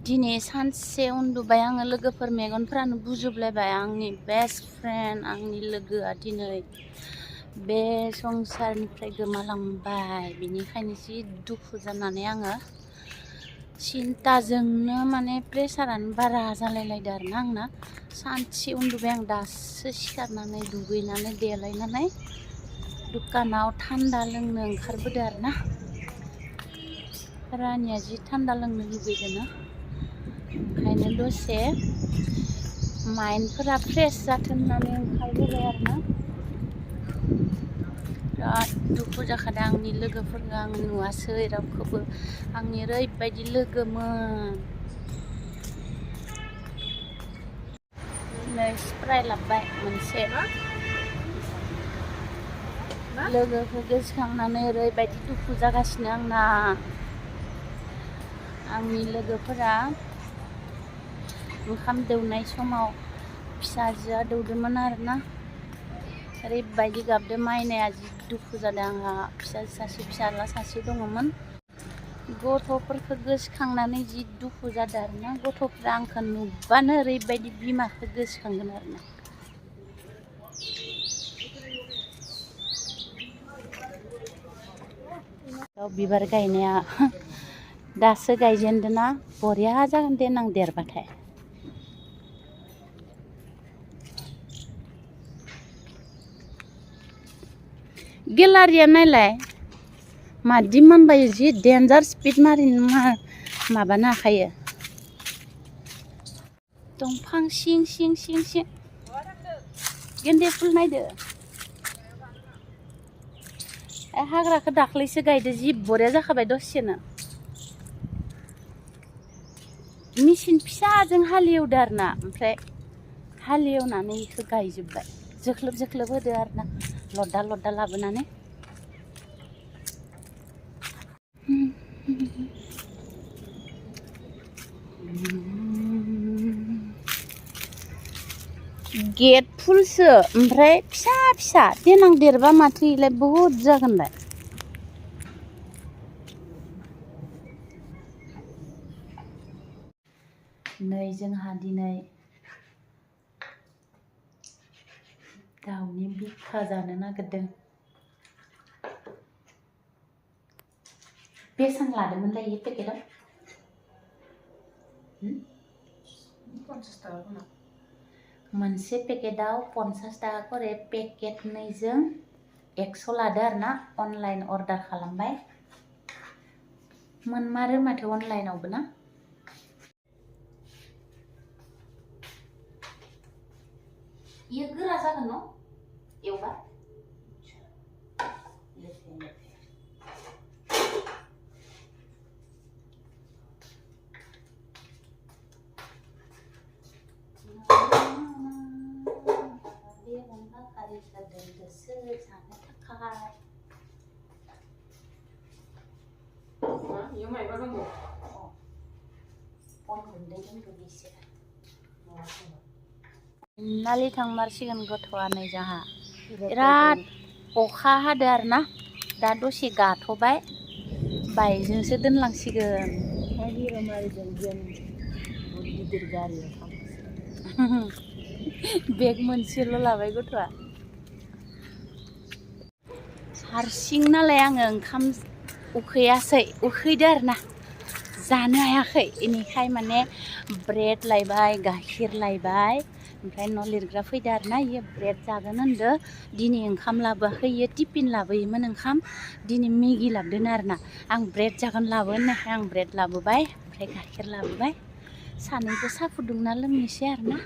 दिनै सानसे उन्दुबाय आङो लोगोफोर मेगनफ्रानो बुजोबलायबाय आंनि बेस्ट फ्रेन्ड आंनि लोगोआ दिनै बे संसारनिफ्राय गोमालांबाय बिनिखायनो जि दुखु जानानै आङो सिन्ताजोंनो माने प्रेसारानो बारा जालायलायदो आरोना आंना सानसे उन्दुबाय आं दासो सिखारनानै दुगैनानै देलायनानै दुकानाव थान्दा लोंनो ओंखारबोदो आरोना रानिया जि थान्दा लोंनो लुबैदोंना ओंखायनो दसे माइन्डफोरा फ्रेश जाथों होननानै ओंखारबोबाय आरोना बिराद दुखु जाखादों आंनि लोगोफोरखौ आं नुवासै रावखौबो आंनि ओरैबायदि लोगोमोन नै स्प्राइ लाबोबाय मोनसे लोगोखौ गोसोखांनानै ओरैबायदि दुखु जागासिनो आंना आंनि लोगोफोरा ओंखाम दौनाय समाव फिसाजोआ दौदोंमोन आरोना ओरैबायदि गाबदों माइनाया जि दुखु जादों आंहा फिसाजो सासे फिसाला सासे दङमोन गथ'फोरखौ गोसोखांनानै जि दुखु जादों आरोना गथ'फ्रा आंखौ नुबानो ओरैबायदि बिमाखौ गोसोखांगोन आरोना बिबार गायनाया दासो गायजेनदोंना बरिया जागोन देनां देरबाथाय गेलारिया नायलाय मादि मोनबायो जि डेन्जार स्पिड मारिनो माबानो हाखायो दंफां सिं सिं सिं सिं गेन्दे फुल नायदो हाग्राखौ दाख्लैसो गायदो जि बरिया जाखाबाय दसेनो मेचिन फिसाजों हालेवदो आरोना ओमफ्राय हालेवनानै बेखौ गायजोब्बाय जोख्लोब जोख्लोब होदो आरोना लद्दा लद्दा लाबोनानै गेट फुलसो ओमफ्राय फिसा फिसा देनां देरबा माथो इलाय बहुद जागोनलाय नै जोंहा दिनै दाउनि बिखा जानो नागिरदों बेसेबां लादोंमोनलाय बे पेकेटआव 50 टाका मोनसे पेकेटआव 50 टाका करे पेकेट नैजों 100 लादो आरोना अनलाइन अर्डार खालामबाय मोनमारो माथो अनलाइनावबो ना इयो गोरा जागोन न एवबा नालि थांमारसिगोन गथ'आ नै जोंहा बिराद अखा हादो आरोना दा दसे गाथ'बाय बाइकजोंसो दोनलांसिगोन गिदिर गारियाव बेग मोनसेल' लाबाय गथ'आ हारसिं नालाय आङो ओंखाम उखैदो आरोना जानो हायाखै इनिखाय माने ब्रेड लायबाय गाइखेर लायबाय ओमफ्राय न' लिरग्रा फैदो आरोना इयो ब्रेड जागोन होनदो दिनै ओंखाम लाबोआखै इयो टिफिन लाबोयोमोन ओंखाम दिनै मेगि लाबोदों आरोना आं ब्रेड जागोन लाबो होननायखाय आं ब्रेड लाबोबाय ओमफ्राय गाइखेर लाबोबाय सानैबो साहा फुदुंना लोंनोसै आरोना